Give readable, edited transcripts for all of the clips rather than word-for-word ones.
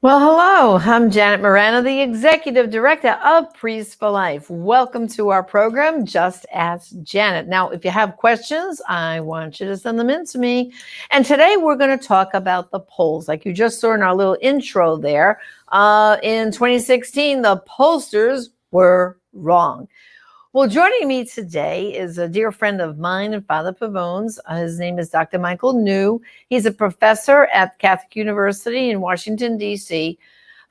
Well, hello. I'm Janet Morano, the Executive Director of Priests for Life. Welcome to our program, Just Ask Janet. Now, if you have questions, I want you to send them in to me. And today we're going to talk about the polls. Like you just saw in our little intro there, in 2016, the pollsters were wrong. Well, joining me today is a dear friend of mine and Father Pavone's. His name is Dr. Michael New. He's a professor at Catholic University in Washington, D.C.,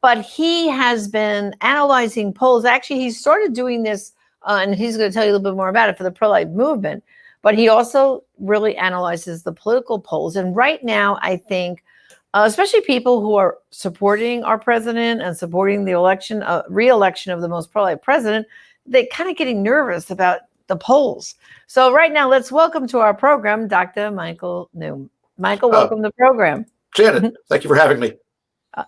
but he has been analyzing polls. Actually, he started doing this, and he's going to tell you a little bit more about it for the pro-life movement, but he also really analyzes the political polls. And right now, I think, especially people who are supporting our president and supporting the election, re-election of the most pro-life president, they're kind of getting nervous about the polls. So right now, let's welcome to our program, Dr. Michael New. Michael, welcome to the program. Janet, thank you for having me.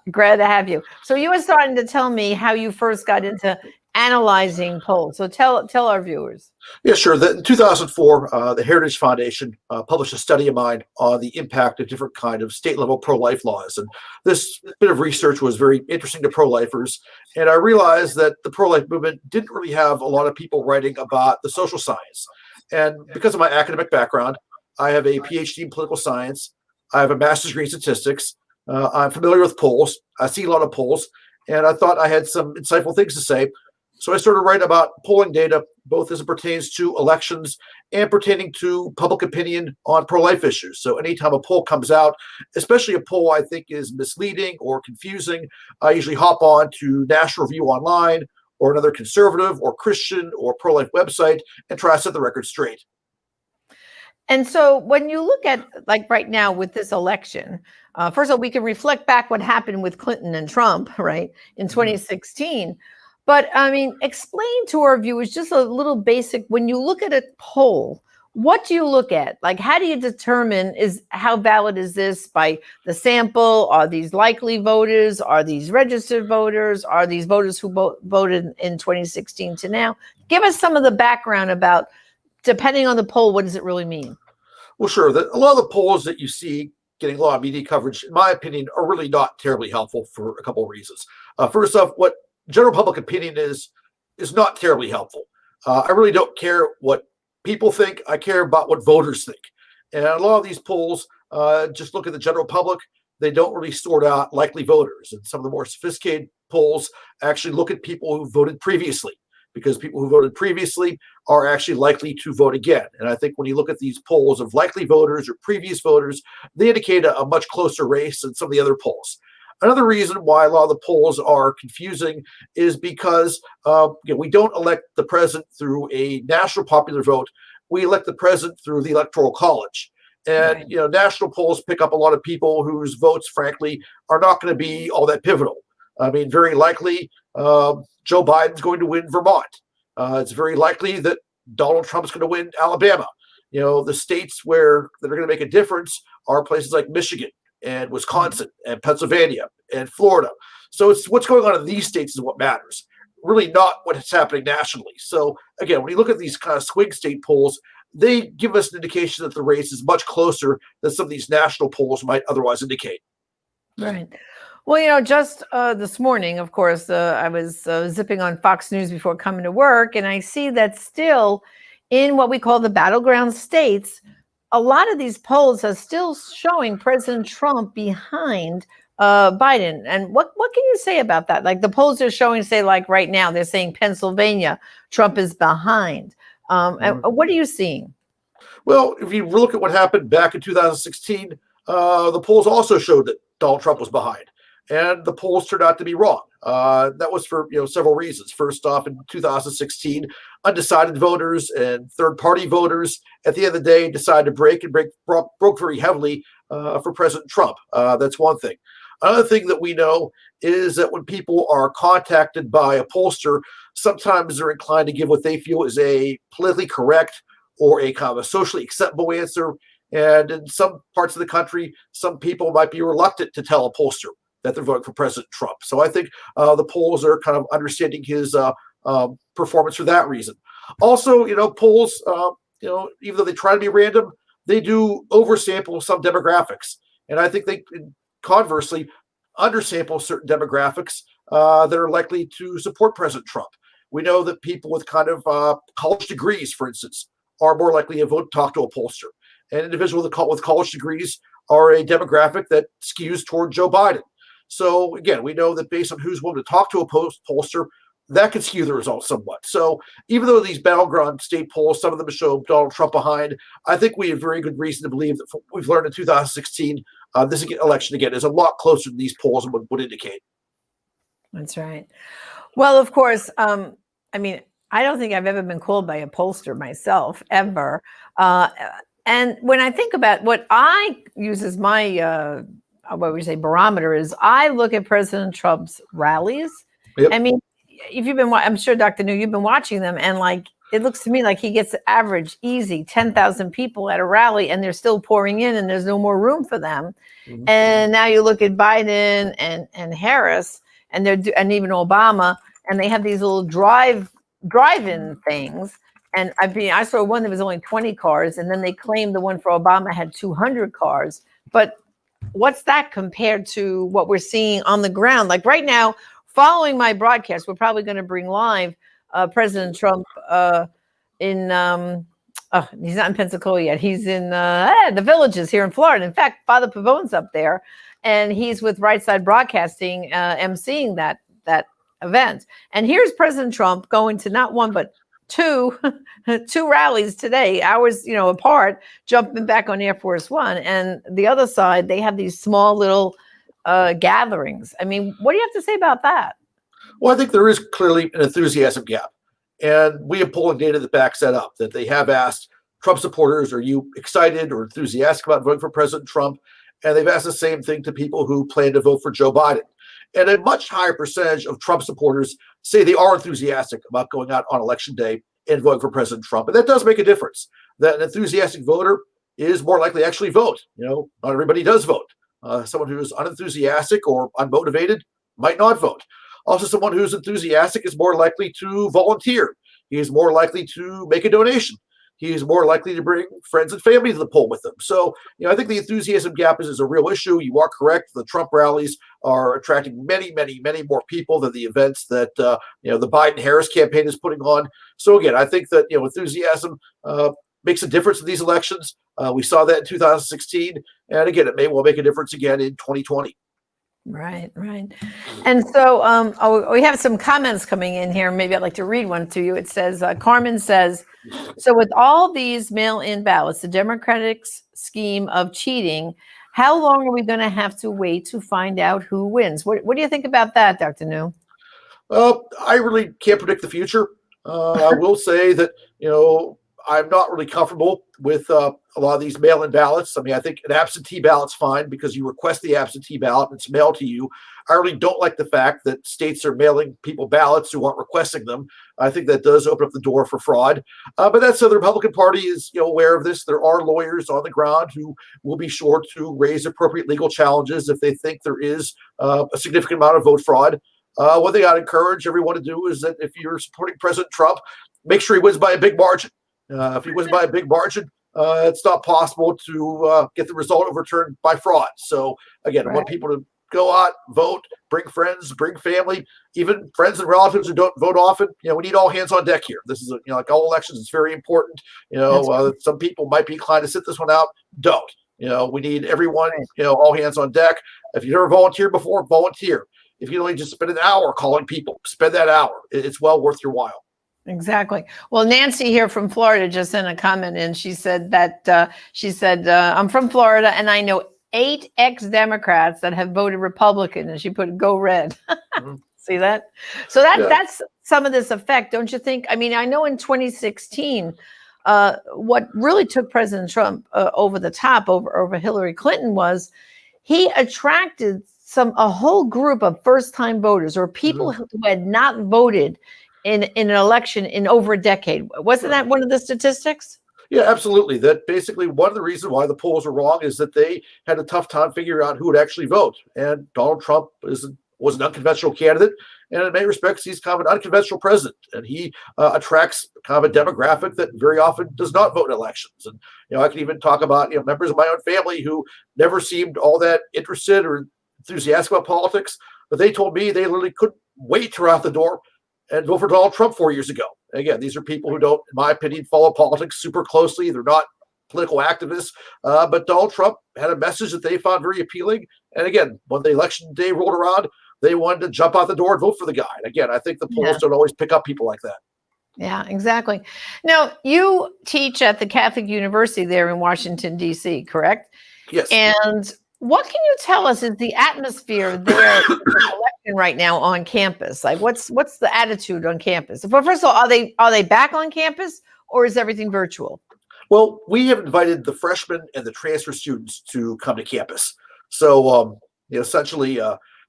Glad to have you. So you were starting to tell me how you first got into analyzing polls. So tell our viewers. Yeah, sure. In 2004, the Heritage Foundation published a study of mine on the impact of different kind of state-level pro-life laws. And this bit of research was very interesting to pro-lifers. And I realized that the pro-life movement didn't really have a lot of people writing about the social science. And because of my academic background, I have a PhD in political science. I have a master's degree in statistics. I'm familiar with polls. I see a lot of polls. And I thought I had some insightful things to say. So I started writing about polling data, both as it pertains to elections and pertaining to public opinion on pro-life issues. So anytime a poll comes out, especially a poll I think is misleading or confusing, I usually hop on to National Review Online or another conservative or Christian or pro-life website and try to set the record straight. And so when you look at, like right now with this election, first of all, we can reflect back what happened with Clinton and Trump, right, in 2016. But I mean, explain to our viewers just a little basic, when you look at a poll, what do you look at? Like, how do you determine how valid is this by the sample? Are these likely voters? Are these registered voters? Are these voters who voted in 2016 to now? Give us some of the background about, depending on the poll, what does it really mean? Well, sure. A lot of the polls that you see getting a lot of media coverage, in my opinion, are really not terribly helpful for a couple of reasons. First off, what general public opinion is not terribly helpful. I really don't care what people think. I care about what voters think. And a lot of these polls just look at the general public. They don't really sort out likely voters. And some of the more sophisticated polls actually look at people who voted previously, because people who voted previously are actually likely to vote again. And I think when you look at these polls of likely voters or previous voters, they indicate a much closer race than some of the other polls. Another reason why a lot of the polls are confusing is because we don't elect the president through a national popular vote. We elect the president through the Electoral College. And, Right. National polls pick up a lot of people whose votes, frankly, are not going to be all that pivotal. I mean, very likely Joe Biden's going to win Vermont. It's very likely that Donald Trump's going to win Alabama. The states that are going to make a difference are places like Michigan and Wisconsin and Pennsylvania and Florida. So it's what's going on in these states is what matters, really not what's happening nationally. So again, when you look at these kind of swing state polls, they give us an indication that the race is much closer than some of these national polls might otherwise indicate. Right. Well, just this morning, of course, I was zipping on Fox News before coming to work, and I see that still in what we call the battleground states, a lot of these polls are still showing President Trump behind Biden. And what can you say about that? Like the polls are showing, say, like right now, they're saying Pennsylvania, Trump is behind. And what are you seeing? Well, if you look at what happened back in 2016, the polls also showed that Donald Trump was behind. And the polls turned out to be wrong. That was for several reasons. First off, in 2016, undecided voters and third-party voters at the end of the day decided to broke very heavily for President Trump. That's one thing. Another thing that we know is that when people are contacted by a pollster, sometimes they're inclined to give what they feel is a politically correct or a kind of a socially acceptable answer. And in some parts of the country, some people might be reluctant to tell a pollster that they're voting for President Trump. So I think the polls are kind of understanding his performance for that reason. Also, polls, even though they try to be random, they do oversample some demographics. And I think conversely, undersample certain demographics that are likely to support President Trump. We know that people with kind of college degrees, for instance, are more likely to vote talk to a pollster. And individuals with college degrees are a demographic that skews toward Joe Biden. So again, we know that based on who's willing to talk to a pollster, that could skew the results somewhat. So even though these battleground state polls, some of them show Donald Trump behind, I think we have very good reason to believe that we've learned in 2016, this election again is a lot closer than these polls would indicate. That's right. Well, of course, I mean, I don't think I've ever been called by a pollster myself, ever. And when I think about what I use as my, what we say, barometer is, I look at President Trump's rallies. Yep. I mean, if you've been, I'm sure, Dr. New, you've been watching them, and like, it looks to me like he gets average, easy 10,000 people at a rally, and they're still pouring in, and there's no more room for them. Mm-hmm. And now you look at Biden and Harris, and and even Obama, and they have these little drive-in things. And I saw one that was only 20 cars, and then they claimed the one for Obama had 200 cars. But what's that compared to what we're seeing on the ground? Like right now, following my broadcast, we're probably going to bring live President Trump he's not in Pensacola yet. He's in the Villages here in Florida. In fact, Father Pavone's up there, and he's with Right Side Broadcasting, emceeing that event. And here's President Trump going to not one, but two rallies today, hours, apart, jumping back on Air Force One. And the other side, they have these small little gatherings. I mean, what do you have to say about that? Well, I think there is clearly an enthusiasm gap. And we have polling data that backs that up, that they have asked Trump supporters, are you excited or enthusiastic about voting for President Trump? And they've asked the same thing to people who plan to vote for Joe Biden. And a much higher percentage of Trump supporters say they are enthusiastic about going out on election day and voting for President Trump. And that does make a difference. That an enthusiastic voter is more likely to actually vote. Not everybody does vote. Someone who is unenthusiastic or unmotivated might not vote. Also, someone who's enthusiastic is more likely to volunteer. He is more likely to make a donation. He is more likely to bring friends and family to the poll with them. So, I think the enthusiasm gap is a real issue. You are correct. The Trump rallies are attracting many, many, many more people than the events that, the Biden-Harris campaign is putting on. So, again, I think that, enthusiasm makes a difference in these elections. We saw that in 2016. And again, it may well make a difference again in 2020. Right. And so we have some comments coming in here. Maybe I'd like to read one to you. It says, Carmen says, so with all these mail-in ballots, the Democratic scheme of cheating, how long are we going to have to wait to find out who wins? What do you think about that, Dr. New? I really can't predict the future. I will say that, I'm not really comfortable with a lot of these mail-in ballots. I mean, I think an absentee ballot's fine because you request the absentee ballot and it's mailed to you. I really don't like the fact that states are mailing people ballots who aren't requesting them. I think that does open up the door for fraud. But that said, the Republican Party is aware of this. There are lawyers on the ground who will be sure to raise appropriate legal challenges if they think there is a significant amount of vote fraud. One thing I'd encourage everyone to do is that if you're supporting President Trump, make sure he wins by a big margin. If he wins by a big margin, it's not possible to get the result overturned by fraud. So again, I want people to go out, vote, bring friends, bring family, even friends and relatives who don't vote often. We need all hands on deck here. This is like all elections. It's very important. Some people might be inclined to sit this one out. Don't. We need everyone. All hands on deck. If you've never volunteered before, volunteer. If you only just spend an hour calling people, spend that hour. It's well worth your while. Exactly. Well, Nancy here from Florida just sent a comment in. She said that I'm from Florida and I know 8 ex-Democrats that have voted Republican, and she put go red. Mm-hmm. See that? So that's some of this effect, don't you think? I mean, I know in 2016, what really took President Trump over the top over Hillary Clinton was he attracted a whole group of first-time voters or people who had not voted in an election in over a decade. Wasn't that one of the statistics? Yeah, absolutely. That basically one of the reasons why the polls were wrong is that they had a tough time figuring out who would actually vote. And Donald Trump was an unconventional candidate. And in many respects, he's kind of an unconventional president. And he attracts kind of a demographic that very often does not vote in elections. And, I can even talk about, members of my own family who never seemed all that interested or enthusiastic about politics, but they told me they literally couldn't wait to run out the door and vote for Donald Trump 4 years ago. Again, these are people who don't, in my opinion, follow politics super closely. They're not political activists, but Donald Trump had a message that they found very appealing. And again, when the election day rolled around, they wanted to jump out the door and vote for the guy. And again, I think the polls don't always pick up people like that. Yeah, exactly. Now, you teach at the Catholic University there in Washington, D.C., correct? Yes. And what can you tell us is the atmosphere there for the election right now on campus? Like, what's the attitude on campus? Well, first of all, are they back on campus, or is everything virtual? Well, we have invited the freshmen and the transfer students to come to campus. So, essentially,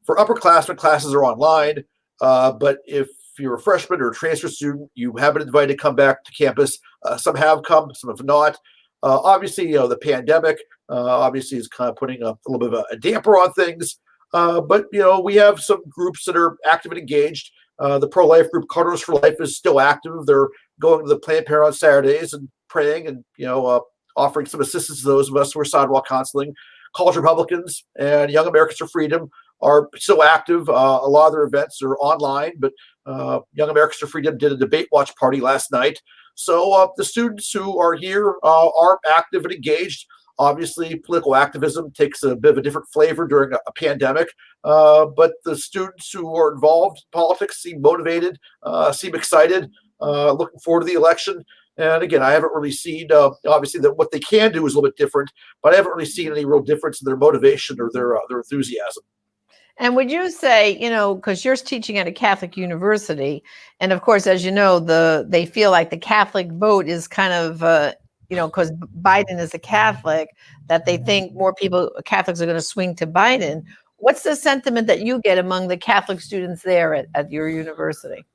for upperclassmen, classes are online. But if you're a freshman or a transfer student, you have been invited to come back to campus. Some have come, some have not. Obviously, the pandemic obviously is kind of putting a little bit of a damper on things. But we have some groups that are active and engaged. The pro-life group Cardinals for Life is still active. They're going to the Planned Parenthood on Saturdays and praying and offering some assistance to those of us who are sidewalk counseling. College Republicans and Young Americans for Freedom are still active. A lot of their events are online, but Young Americans for Freedom did a debate watch party last night. So the students who are here are active and engaged. Obviously, political activism takes a bit of a different flavor during a pandemic, but the students who are involved in politics seem motivated, seem excited, looking forward to the election. And again, I haven't really seen, obviously, that what they can do is a little bit different, but I haven't really seen any real difference in their motivation or their enthusiasm. And would you say, because you're teaching at a Catholic university, and of course, as you know, they feel like the Catholic vote is kind of, because Biden is a Catholic, that they think more Catholics are going to swing to Biden. What's the sentiment that you get among the Catholic students there at your university?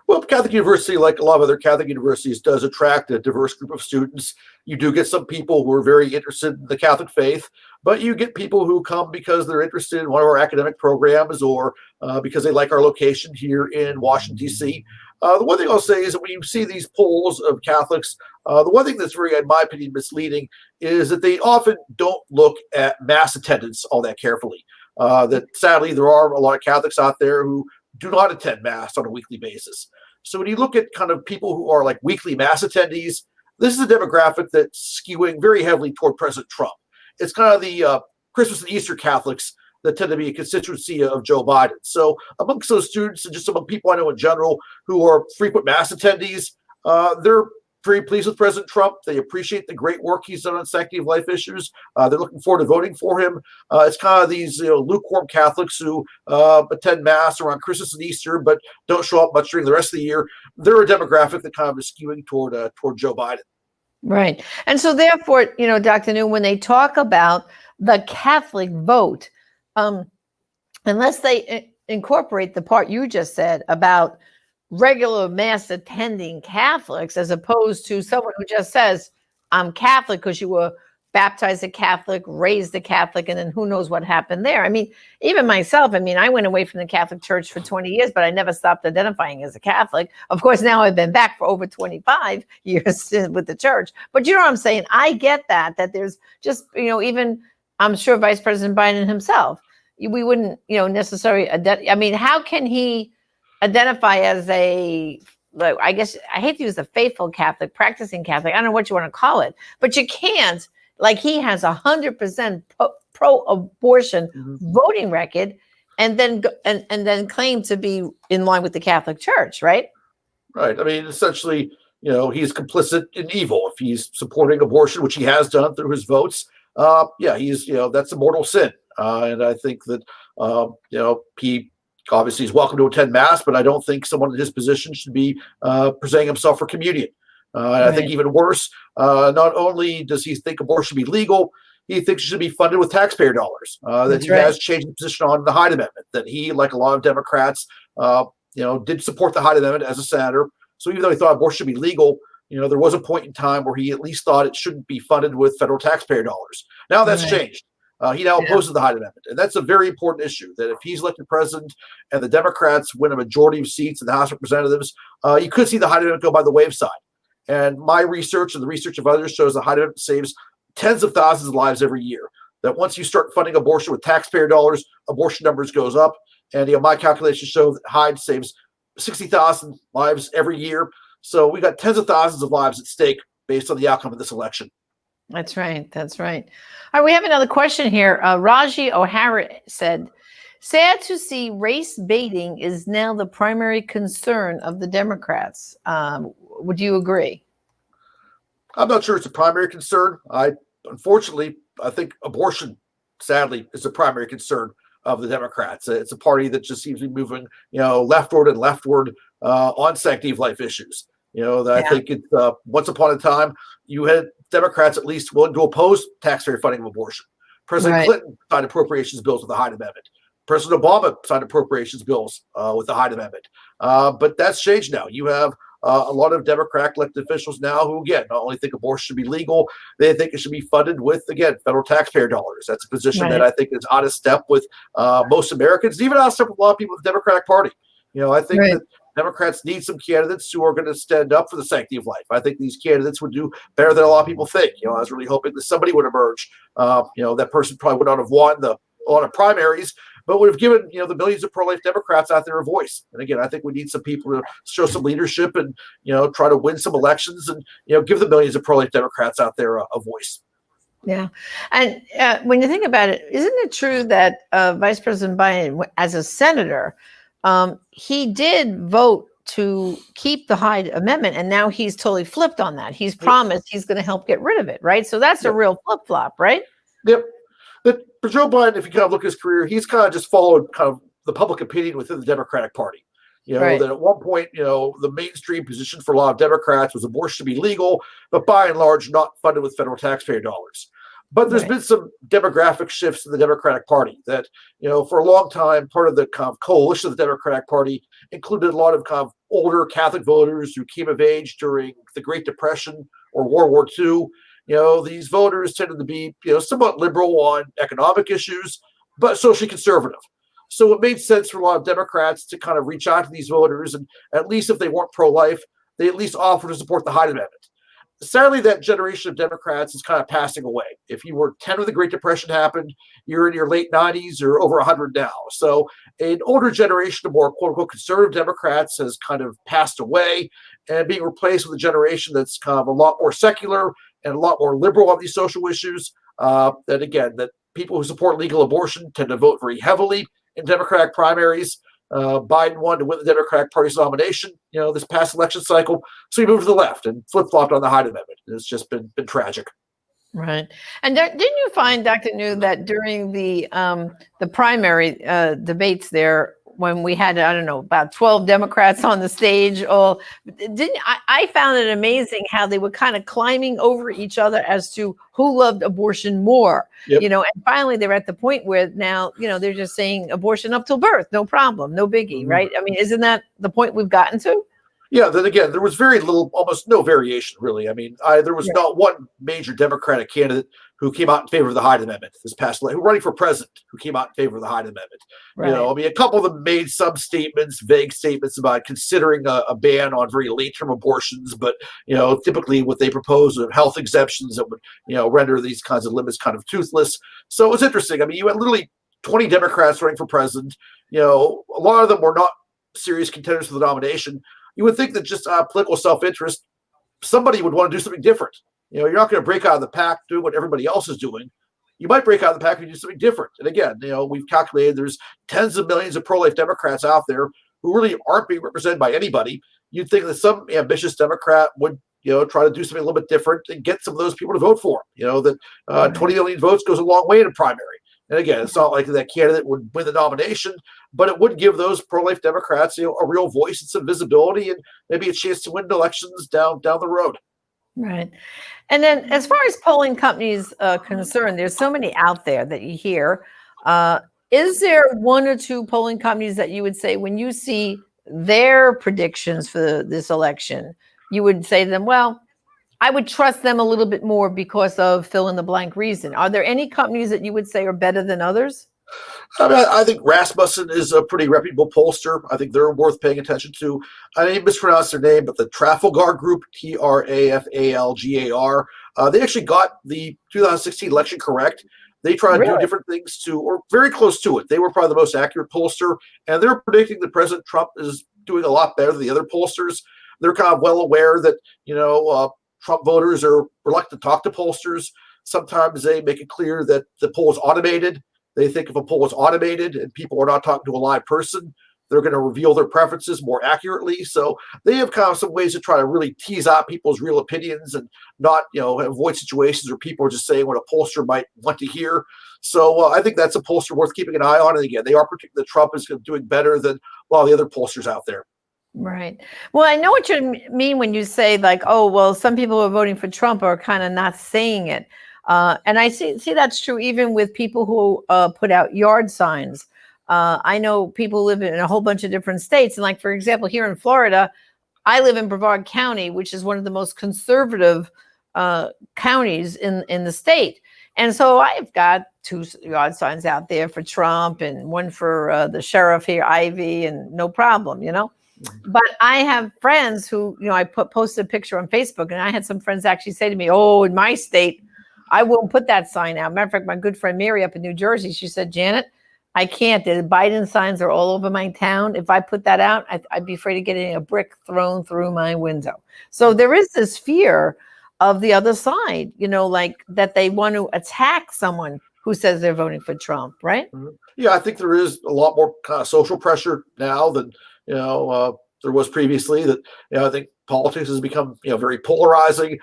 Well, Catholic University, like a lot of other Catholic universities, does attract a diverse group of students. You do get some people who are very interested in the Catholic faith, but you get people who come because they're interested in one of our academic programs or because they like our location here in Washington, D.C. The one thing I'll say is that when you see these polls of Catholics, the one thing that's very, in my opinion, misleading is that they often don't look at mass attendance all that carefully. That sadly, there are a lot of Catholics out there who do not attend Mass on a weekly basis. So when you look at kind of people who are like weekly Mass attendees, this is a demographic that's skewing very heavily toward President Trump. It's kind of the Christmas and Easter Catholics that tend to be a constituency of Joe Biden. So amongst those students and just among people I know in general who are frequent Mass attendees, they're very pleased with President Trump. They appreciate the great work he's done on sanctity of life issues. They're looking forward to voting for him. It's kind of these lukewarm Catholics who attend Mass around Christmas and Easter, but don't show up much during the rest of the year. They're a demographic that kind of is skewing toward Joe Biden. Right. And so therefore, Dr. New, when they talk about the Catholic vote, unless they incorporate the part you just said about regular Mass attending Catholics, as opposed to someone who just says, I'm Catholic because you were baptized a Catholic, raised a Catholic, and then who knows what happened there. I mean, even myself, I went away from the Catholic Church for 20 years, but I never stopped identifying as a Catholic. Of course, now I've been back for over 25 years with the church. But you know what I'm saying? I get that there's just, even I'm sure Vice President Biden himself, we wouldn't, necessarily, how can he identify as I guess I hate to use the faithful Catholic, practicing Catholic, I don't know what you want to call it, but you can't, like he has 100% pro-abortion voting record and then claim to be in line with the Catholic Church, right? Right. Essentially, he's complicit in evil if he's supporting abortion, which he has done through his votes. He's, that's a mortal sin. And I think that, he obviously is welcome to attend Mass, but I don't think someone in his position should be presenting himself for communion. Right. I think even worse, not only does he think abortion should be legal, he thinks it should be funded with taxpayer dollars. That he has changed his position on the Hyde Amendment, that he, like a lot of Democrats, did support the Hyde Amendment as a senator. So even though he thought abortion should be legal, there was a point in time where he at least thought it shouldn't be funded with federal taxpayer dollars. Now that's changed. He now opposes the Hyde Amendment. And that's a very important issue, that if he's elected president and the Democrats win a majority of seats in the House of Representatives, you could see the Hyde Amendment go by the wayside. And my research and the research of others shows the Hyde Amendment saves tens of thousands of lives every year. that once you start funding abortion with taxpayer dollars, abortion numbers goes up. And my calculations show that Hyde saves 60,000 lives every year. So we got tens of thousands of lives at stake based on the outcome of this election. That's right. That's right. All right, we have another question here. Raji O'Hara said, sad to see race baiting is now the primary concern of the Democrats. Would you agree? I'm not sure it's a primary concern. Unfortunately, I think abortion, sadly, is the primary concern of the Democrats. It's a party that just seems to be moving, leftward and leftward on sanctity of life issues. I think it's once upon a time you had Democrats at least willing to oppose taxpayer funding of abortion. President Clinton signed appropriations bills with the Hyde Amendment. President Obama signed appropriations bills with the Hyde Amendment. But that's changed now. You have a lot of Democrat elected officials now who, again, not only think abortion should be legal, they think it should be funded with, again, federal taxpayer dollars. That's a position that I think is out of step with most Americans, even out of step with a lot of people in the Democratic Party. I think that Democrats need some candidates who are going to stand up for the sanctity of life. I think these candidates would do better than a lot of people think. I was really hoping that somebody would emerge. That person probably would not have won a lot of primaries, but would have given the millions of pro-life Democrats out there a voice. And again, I think we need some people to show some leadership and try to win some elections and give the millions of pro-life Democrats out there a voice. Yeah, and when you think about it, isn't it true that Vice President Biden, as a senator, he did vote to keep the Hyde Amendment, and now he's totally flipped on that. He's promised he's going to help get rid of it, right? So that's a real flip-flop, right? Yep. But for Joe Biden, if you kind of look at his career, he's kind of just followed kind of the public opinion within the Democratic Party. That at one point, the mainstream position for a lot of Democrats was abortion should be legal, but by and large, not funded with federal taxpayer dollars. But there's been some demographic shifts in the Democratic Party that, for a long time, part of the kind of coalition of the Democratic Party included a lot of kind of older Catholic voters who came of age during the Great Depression or World War II. These voters tended to be, somewhat liberal on economic issues, but socially conservative. So it made sense for a lot of Democrats to kind of reach out to these voters, and at least if they weren't pro-life, they at least offer to support the Hyde Amendment. Sadly, that generation of Democrats is kind of passing away. If you were 10 when the Great Depression happened, you're in your late 90s or over 100 now. So an older generation of more quote-unquote conservative Democrats has kind of passed away and being replaced with a generation that's kind of a lot more secular and a lot more liberal on these social issues. That people who support legal abortion tend to vote very heavily in Democratic primaries. Biden won to win the Democratic Party's nomination, this past election cycle. So he moved to the left and flip-flopped on the Hyde Amendment. It's just been tragic. Right. And didn't you find, Dr. New, that during the primary debates there, when we had, I don't know, about 12 Democrats on the stage, I found it amazing how they were kind of climbing over each other as to who loved abortion more, and finally they're at the point where now, they're just saying abortion up till birth, no problem, no biggie, right? I mean, isn't that the point we've gotten to? Yeah, then again, there was very little, almost no variation, really. I mean, there was not one major Democratic candidate who came out in favor of the Hyde Amendment this past election, who running for president, who came out in favor of the Hyde Amendment. Right. A couple of them made some statements, vague statements about considering a ban on very late-term abortions, but, typically what they propose are health exemptions that would, render these kinds of limits kind of toothless. So it was interesting. I mean, you had literally 20 Democrats running for president. A lot of them were not serious contenders for the nomination. You would think that just political self-interest, somebody would want to do something different. You're not going to break out of the pack doing what everybody else is doing. You might break out of the pack and do something different. And again, we've calculated there's tens of millions of pro-life Democrats out there who really aren't being represented by anybody. You'd think that some ambitious Democrat would, try to do something a little bit different and get some of those people to vote for him. That 20 million votes goes a long way in a primary. And again, it's not like that candidate would win the nomination, but it would give those pro-life Democrats, a real voice and some visibility and maybe a chance to win elections down the road. Right. And then as far as polling companies concerned, there's so many out there that you hear. Is there one or two polling companies that you would say when you see their predictions for this election, you would say to them, well, I would trust them a little bit more because of fill in the blank reason. Are there any companies that you would say are better than others? I think Rasmussen is a pretty reputable pollster. I think they're worth paying attention to. I may mispronounce their name, but the Trafalgar Group, Trafalgar, they actually got the 2016 election correct. They try to do Really? different things to, or very close to it. They were probably the most accurate pollster, and they're predicting that President Trump is doing a lot better than the other pollsters. They're kind of well aware that, Trump voters are reluctant to talk to pollsters. Sometimes they make it clear that the poll is automated. They think if a poll is automated and people are not talking to a live person, they're going to reveal their preferences more accurately. So they have kind of some ways to try to really tease out people's real opinions and not, avoid situations where people are just saying what a pollster might want to hear. So I think that's a pollster worth keeping an eye on. And again, they are predicting that Trump is doing better than a lot of the other pollsters out there. Right. Well, I know what you mean when you say like, oh, well, some people who are voting for Trump are kind of not saying it. And I see that's true even with people who put out yard signs. I know people live in a whole bunch of different states. And like, for example, here in Florida, I live in Brevard County, which is one of the most conservative counties in the state. And so I've got 2 yard signs out there for Trump and one for the sheriff here, Ivy, and no problem, But I have friends who, I posted a picture on Facebook, and I had some friends actually say to me, oh, in my state, I won't put that sign out. Matter of fact, my good friend Mary up in New Jersey, she said, Janet, I can't. The Biden signs are all over my town. If I put that out, I'd be afraid of getting a brick thrown through my window. So there is this fear of the other side, like that they want to attack someone who says they're voting for Trump, right? Yeah, I think there is a lot more kind of social pressure now than there was previously. That I think politics has become very polarizing.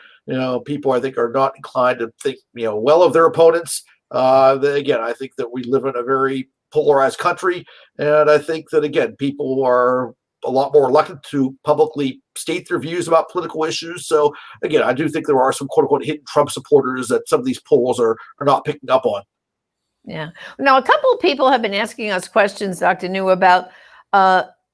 People I think are not inclined to think well of their opponents. Again, I think that we live in a very polarized country, and I think that again people are a lot more reluctant to publicly state their views about political issues. So again, I do think there are some quote unquote hidden Trump supporters that some of these polls are not picking up on. Yeah. Now, a couple of people have been asking us questions, Dr. New, about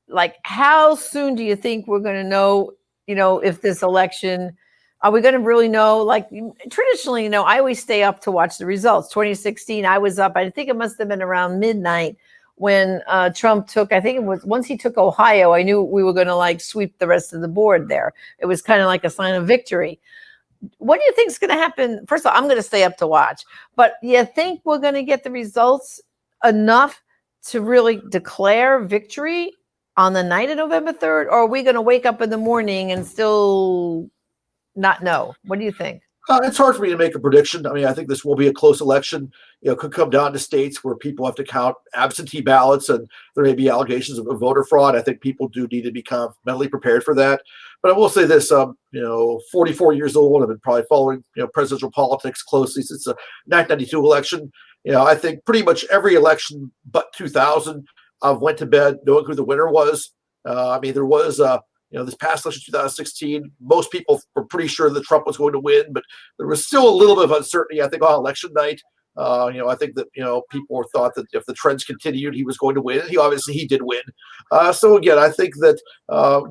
like how soon do you think we're going to know, if this election, are we going to really know? Like traditionally, I always stay up to watch the results. 2016, I was up, I think it must have been around midnight when Trump took, I think it was once he took Ohio, I knew we were going to like sweep the rest of the board there. It was kind of like a sign of victory. What do you think is going to happen? First of all, I'm going to stay up to watch, but you think we're going to get the results enough to really declare victory on the night of November 3rd? Or are we going to wake up in the morning and still not know? What do you think? It's hard for me to make a prediction. I mean, I think this will be a close election. Could come down to states where people have to count absentee ballots and there may be allegations of voter fraud. I think people do need to become mentally prepared for that. But I will say this, 44 years old, I've been probably following, presidential politics closely since the 1992 election. I think pretty much every election but 2000, I've went to bed knowing who the winner was. There was this past election, 2016, most people were pretty sure that Trump was going to win, but there was still a little bit of uncertainty, I think, on election night. I think that, people thought that if the trends continued, he was going to win. He did win. So again, I think that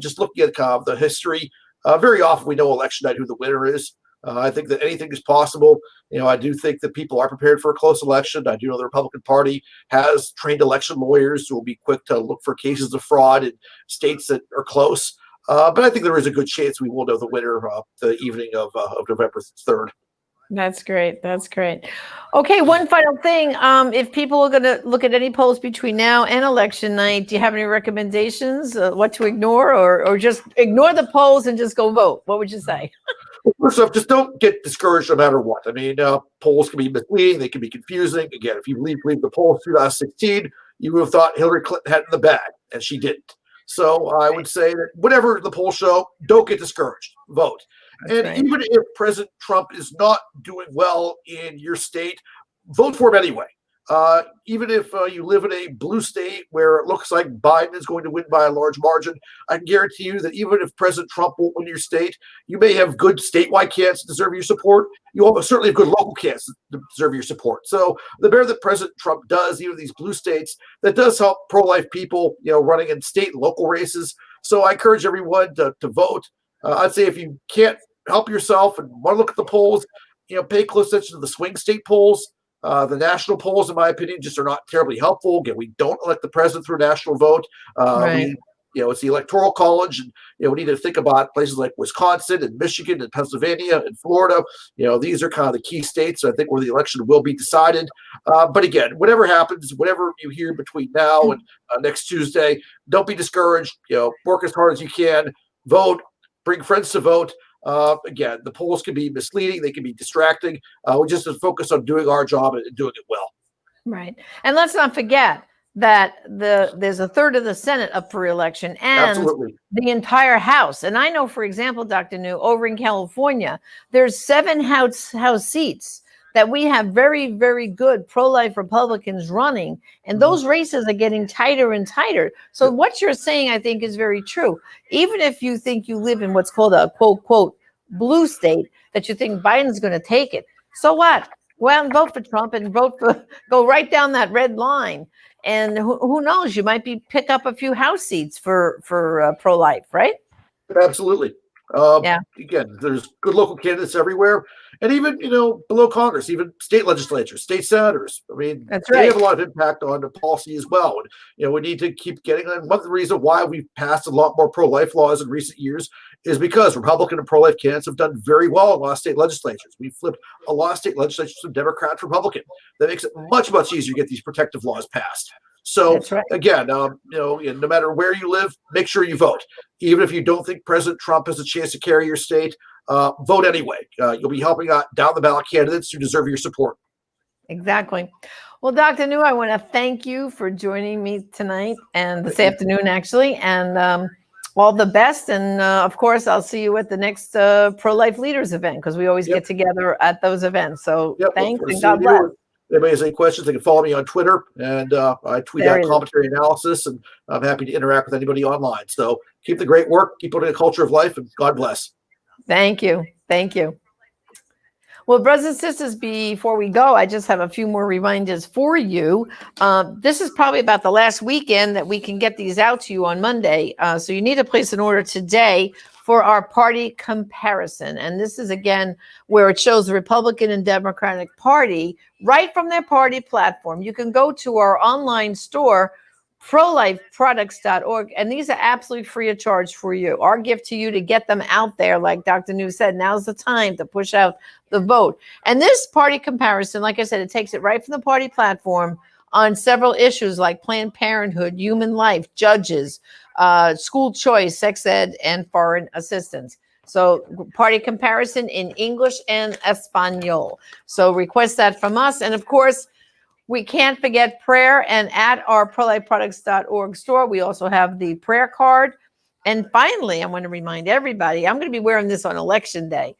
just looking at kind of the history, very often we know election night who the winner is. I think that anything is possible. I do think that people are prepared for a close election. I do know the Republican Party has trained election lawyers who will be quick to look for cases of fraud in states that are close. But I think there is a good chance we will know the winner the evening of November 3rd. That's great. That's great. Okay, one final thing. If people are going to look at any polls between now and election night, do you have any recommendations what to ignore or just ignore the polls and just go vote? What would you say? First off, just don't get discouraged no matter what. I mean, polls can be misleading. They can be confusing. Again, if you believe the polls 2016, you would have thought Hillary Clinton had it in the bag, and she didn't. So I would say that whatever the polls show, don't get discouraged. Vote. That's right. Even if President Trump is not doing well in your state, vote for him anyway. Even if you live in a blue state where it looks like Biden is going to win by a large margin, I can guarantee you that even if President Trump won't win your state, you may have good statewide candidates that deserve your support. You certainly have good local candidates that deserve your support. So the better that President Trump does, even these blue states, that does help pro-life people, running in state and local races. So I encourage everyone to vote. I'd say if you can't help yourself and want to look at the polls, pay close attention to the swing state polls. The national polls, in my opinion, just are not terribly helpful. Again, we don't elect the president through a national vote. Right. We it's the Electoral College, and we need to think about places like Wisconsin and Michigan and Pennsylvania and Florida. These are kind of the key states, I think, where the election will be decided. But again, whatever happens, whatever you hear between now and next Tuesday, don't be discouraged. Work as hard as you can, vote, bring friends to vote. Again, the polls can be misleading, they can be distracting. We just have to focus on doing our job and doing it well. Right. And let's not forget that there's a third of the Senate up for re-election and Absolutely. the entire House. And I know, for example, Dr. New, over in California, there's 7 House seats that we have very, very good pro-life Republicans running. And those races are getting tighter and tighter. So what you're saying, I think, is very true. Even if you think you live in what's called a quote, quote, blue state, that you think Biden's going to take it. So what? Go out and vote for Trump and go right down that red line. And who knows, you might pick up a few House seats for pro-life, right? Absolutely. Again, there's good local candidates everywhere, and even below Congress, even state legislatures, state senators. I mean, That's they right. have a lot of impact on the policy as well. And we need to keep getting. And one of the reasons why we've passed a lot more pro-life laws in recent years is because Republican and pro-life candidates have done very well in a lot of state legislatures. We've flipped a lot of state legislatures from Democrat to Republican. That makes it much easier to get these protective laws passed. So That's right. again, no matter where you live, make sure you vote. Even if you don't think President Trump has a chance to carry your state, vote anyway. You'll be helping out down the ballot candidates who deserve your support. Exactly. Well, Dr. New, I want to thank you for joining me tonight and this afternoon, actually, and all the best. And of course, I'll see you at the next Pro-Life Leaders event, because we always get together at those events. So thanks and God bless. If anybody has any questions, they can follow me on Twitter, and I tweet out commentary analysis, and I'm happy to interact with anybody online. So keep the great work, keep putting a culture of life, and God bless. Thank you. Thank you. Well, brothers and sisters, before we go, I just have a few more reminders for you. This is probably about the last weekend that we can get these out to you on Monday. So you need to place an order today for our party comparison. And this is, again, where it shows the Republican and Democratic Party right from their party platform. You can go to our online store, prolifeproducts.org, and these are absolutely free of charge for you. Our gift to you to get them out there, like Dr. New said, now's the time to push out the vote. And this party comparison, like I said, it takes it right from the party platform on several issues like Planned Parenthood, human life, judges, school choice, sex ed, and foreign assistance. So party comparison in English and Espanol. So request that from us. And of course, we can't forget prayer. And at our prolifeproducts.org store, we also have the prayer card. And finally, I want to remind everybody, I'm going to be wearing this on Election Day.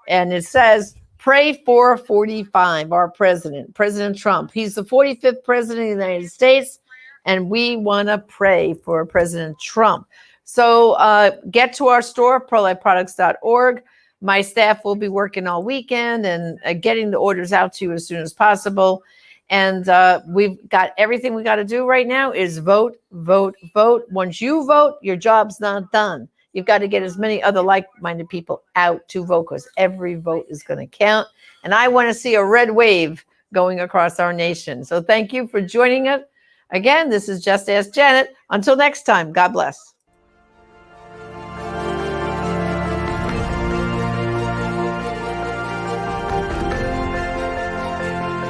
And it says, pray for 45, our president, President Trump. He's the 45th president of the United States, and we want to pray for President Trump. So get to our store, prolifeproducts.org. My staff will be working all weekend and getting the orders out to you as soon as possible. And we've got everything we got to do right now is vote, vote, vote. Once you vote, your job's not done. You've got to get as many other like-minded people out to vote, because every vote is going to count. And I want to see a red wave going across our nation. So thank you for joining us. Again, this is Just Ask Janet. Until next time, God bless.